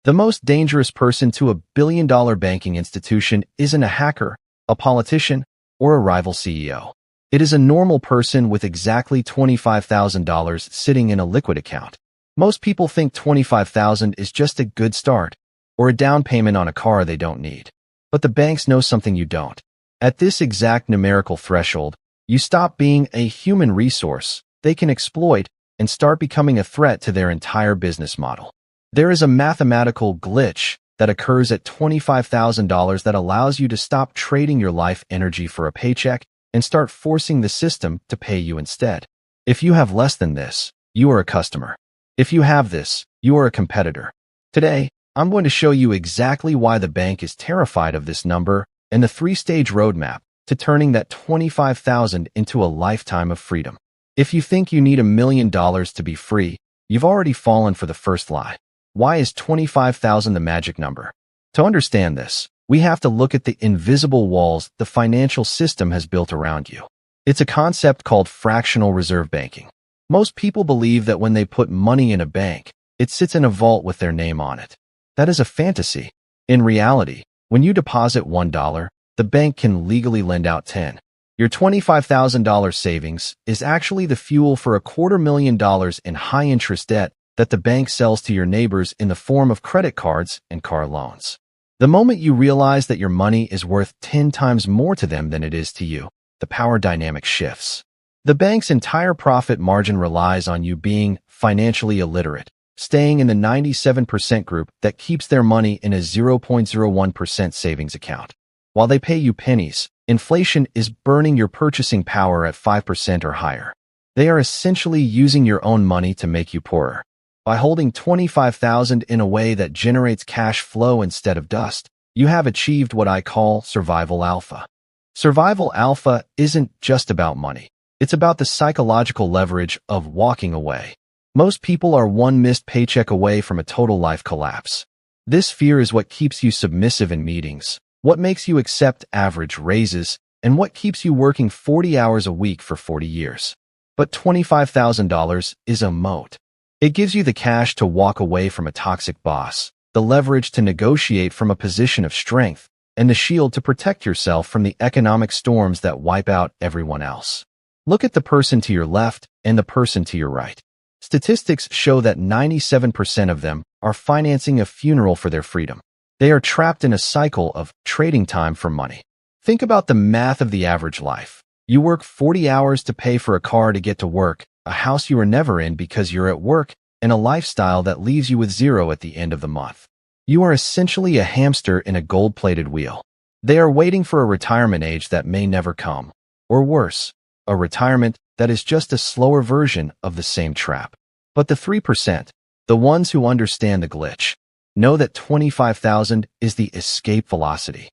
The most dangerous person to a billion-dollar banking institution isn't a hacker, a politician, or a rival CEO. It is a normal person with exactly $25,000 sitting in a liquid account. Most people think $25,000 is just a good start, or a down payment on a car they don't need. But the banks know something you don't. At this exact numerical threshold, you stop being a human resource they can exploit and start becoming a threat to their entire business model. There is a mathematical glitch that occurs at $25,000 that allows you to stop trading your life energy for a paycheck and start forcing the system to pay you instead. If you have less than this, you are a customer. If you have this, you are a competitor. Today, I'm going to show you exactly why the bank is terrified of this number and the three-stage roadmap to turning that $25,000 into a lifetime of freedom. If you think you need $1 million to be free, you've already fallen for the first lie. Why is 25,000 the magic number? To understand this, we have to look at the invisible walls the financial system has built around you. It's a concept called fractional reserve banking. Most people believe that when they put money in a bank, it sits in a vault with their name on it. That is a fantasy. In reality, when you deposit $1, the bank can legally lend out 10. Your $25,000 savings is actually the fuel for $250,000 in high-interest debt that the bank sells to your neighbors in the form of credit cards and car loans. The moment you realize that your money is worth 10 times more to them than it is to you, the power dynamic shifts. The bank's entire profit margin relies on you being financially illiterate, staying in the 97% group that keeps their money in a 0.01% savings account. While they pay you pennies, inflation is burning your purchasing power at 5% or higher. They are essentially using your own money to make you poorer. By holding $25,000 in a way that generates cash flow instead of dust, you have achieved what I call survival alpha. Survival alpha isn't just about money. It's about the psychological leverage of walking away. Most people are one missed paycheck away from a total life collapse. This fear is what keeps you submissive in meetings, what makes you accept average raises, and what keeps you working 40 hours a week for 40 years. But $25,000 is a moat. It gives you the cash to walk away from a toxic boss, the leverage to negotiate from a position of strength, and the shield to protect yourself from the economic storms that wipe out everyone else. Look at the person to your left and the person to your right. Statistics show that 97% of them are financing a funeral for their freedom. They are trapped in a cycle of trading time for money. Think about the math of the average life. You work 40 hours to pay for a car to get to work, a house you are never in because you're at work, and a lifestyle that leaves you with zero at the end of the month. You are essentially a hamster in a gold-plated wheel. They are waiting for a retirement age that may never come. Or worse, a retirement that is just a slower version of the same trap. But the 3%, the ones who understand the glitch, know that 25,000 is the escape velocity.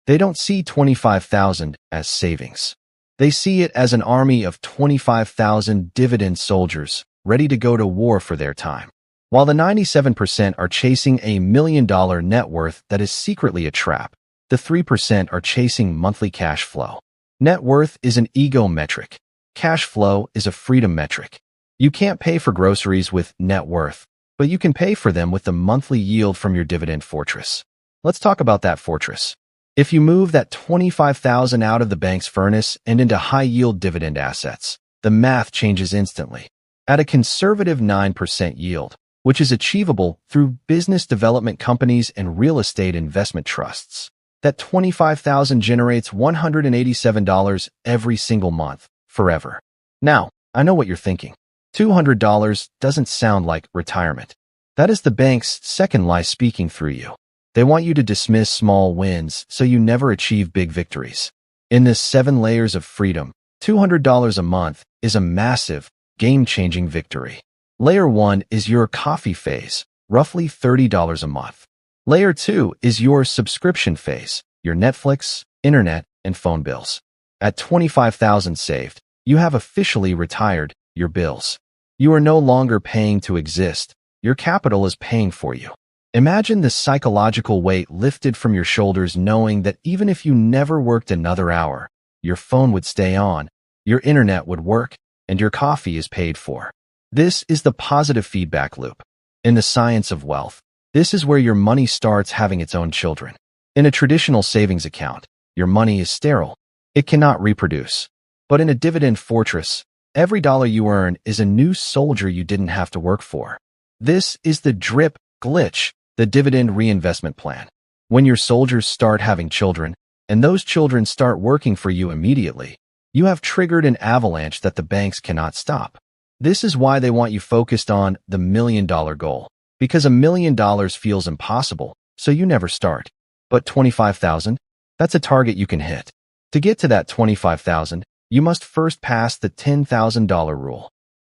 They don't see 25,000 as savings. They see it as an army of 25,000 dividend soldiers ready to go to war for their time. While the 97% are chasing a $1 million net worth that is secretly a trap, the 3% are chasing monthly cash flow. Net worth is an ego metric. Cash flow is a freedom metric. You can't pay for groceries with net worth, but you can pay for them with the monthly yield from your dividend fortress. Let's talk about that fortress. If you move that 25,000 out of the bank's furnace and into high-yield dividend assets, the math changes instantly. At a conservative 9% yield, which is achievable through business development companies and real estate investment trusts, that 25,000 generates $187 every single month, forever. Now, I know what you're thinking. $200 doesn't sound like retirement. That is the bank's second lie speaking through you. They want you to dismiss small wins so you never achieve big victories. In this 7 layers of freedom, $200 a month is a massive, game-changing victory. Layer 1 is your coffee phase, roughly $30 a month. Layer 2 is your subscription phase, your Netflix, internet, and phone bills. At 25,000 saved, you have officially retired your bills. You are no longer paying to exist. Your capital is paying for you. Imagine the psychological weight lifted from your shoulders knowing that even if you never worked another hour, your phone would stay on, your internet would work, and your coffee is paid for. This is the positive feedback loop. In the science of wealth, This is where your money starts having its own children. In a traditional savings account, your money is sterile. It cannot reproduce. But in a dividend fortress, every dollar you earn is a new soldier you didn't have to work for. This is the drip glitch, the dividend reinvestment plan. When your soldiers start having children, and those children start working for you immediately, you have triggered an avalanche that the banks cannot stop. This is why they want you focused on the $1 million goal. Because $1 million feels impossible, so you never start. But 25,000? That's a target you can hit. To get to that 25,000, you must first pass the $10,000 rule.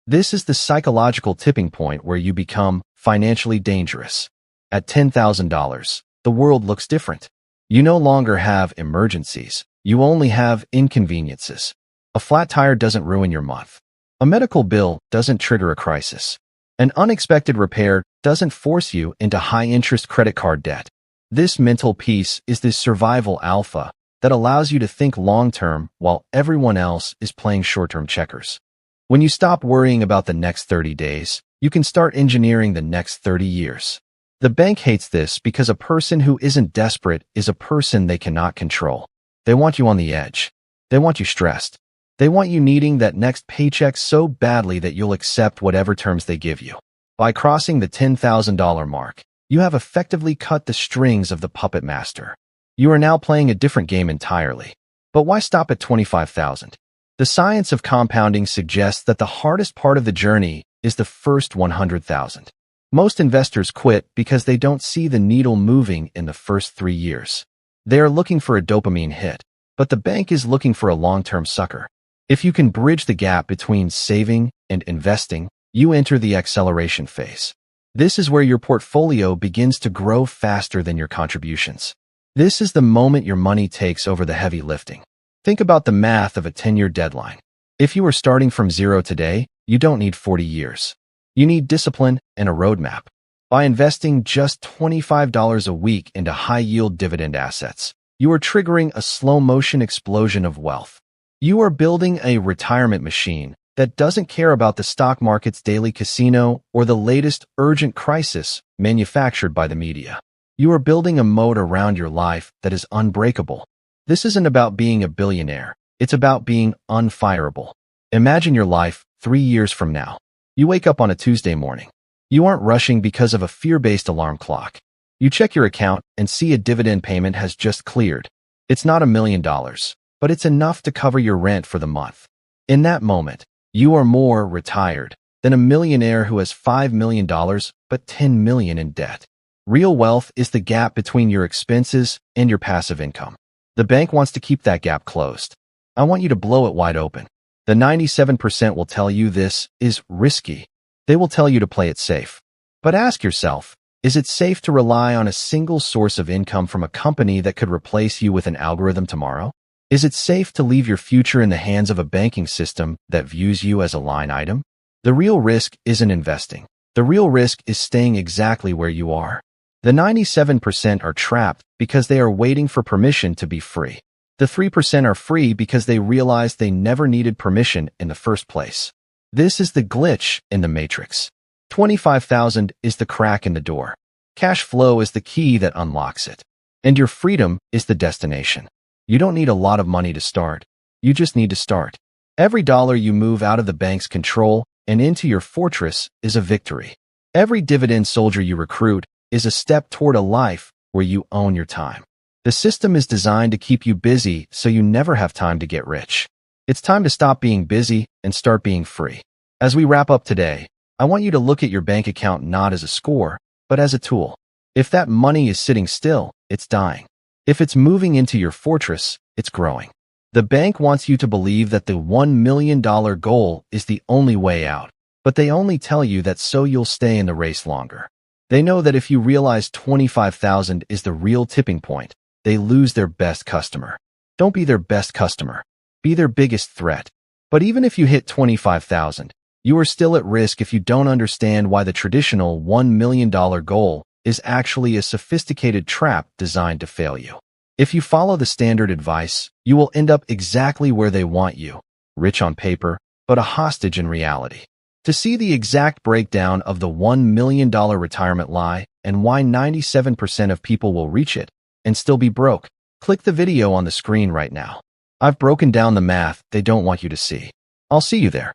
This is the psychological tipping point where you become financially dangerous. At $10,000, the world looks different. You no longer have emergencies. You only have inconveniences. A flat tire doesn't ruin your month. A medical bill doesn't trigger a crisis. An unexpected repair doesn't force you into high-interest credit card debt. This mental peace is the survival alpha that allows you to think long-term while everyone else is playing short-term checkers. When you stop worrying about the next 30 days, you can start engineering the next 30 years. The bank hates this because a person who isn't desperate is a person they cannot control. They want you on the edge. They want you stressed. They want you needing that next paycheck so badly that you'll accept whatever terms they give you. By crossing the $10,000 mark, you have effectively cut the strings of the puppet master. You are now playing a different game entirely. But why stop at 25,000? The science of compounding suggests that the hardest part of the journey is the first 100,000. Most investors quit because they don't see the needle moving in the first 3 years. They are looking for a dopamine hit, but the bank is looking for a long-term sucker. If you can bridge the gap between saving and investing, you enter the acceleration phase. This is where your portfolio begins to grow faster than your contributions. This is the moment your money takes over the heavy lifting. Think about the math of a 10-year deadline. If you are starting from zero today, you don't need 40 years. You need discipline and a roadmap. By investing just $25 a week into high-yield dividend assets, you are triggering a slow-motion explosion of wealth. You are building a retirement machine that doesn't care about the stock market's daily casino or the latest urgent crisis manufactured by the media. You are building a moat around your life that is unbreakable. This isn't about being a billionaire. It's about being unfireable. Imagine your life 3 years from now. You wake up on a Tuesday morning. You aren't rushing because of a fear-based alarm clock. You check your account and see a dividend payment has just cleared. It's not $1 million, but it's enough to cover your rent for the month. In that moment, you are more retired than a millionaire who has $5 million but $10 million in debt. Real wealth is the gap between your expenses and your passive income. The bank wants to keep that gap closed. I want you to blow it wide open. The 97% will tell you this is risky. They will tell you to play it safe. But ask yourself, is it safe to rely on a single source of income from a company that could replace you with an algorithm tomorrow? Is it safe to leave your future in the hands of a banking system that views you as a line item? The real risk isn't investing. The real risk is staying exactly where you are. The 97% are trapped because they are waiting for permission to be free. The 3% are free because they realize they never needed permission in the first place. This is the glitch in the matrix. 25,000 is the crack in the door. Cash flow is the key that unlocks it. And your freedom is the destination. You don't need a lot of money to start. You just need to start. Every dollar you move out of the bank's control and into your fortress is a victory. Every dividend soldier you recruit is a step toward a life where you own your time. The system is designed to keep you busy so you never have time to get rich. It's time to stop being busy and start being free. As we wrap up today, I want you to look at your bank account not as a score, but as a tool. If that money is sitting still, it's dying. If it's moving into your fortress, it's growing. The bank wants you to believe that the $1 million goal is the only way out, but they only tell you that so you'll stay in the race longer. They know that if you realize 25,000 is the real tipping point, they lose their best customer. Don't be their best customer. Be their biggest threat. But even if you hit 25,000, you are still at risk if you don't understand why the traditional $1 million goal is actually a sophisticated trap designed to fail you. If you follow the standard advice, you will end up exactly where they want you, rich on paper, but a hostage in reality. To see the exact breakdown of the $1 million retirement lie and why 97% of people will reach it and still be broke, click the video on the screen right now. I've broken down the math they don't want you to see. I'll see you there.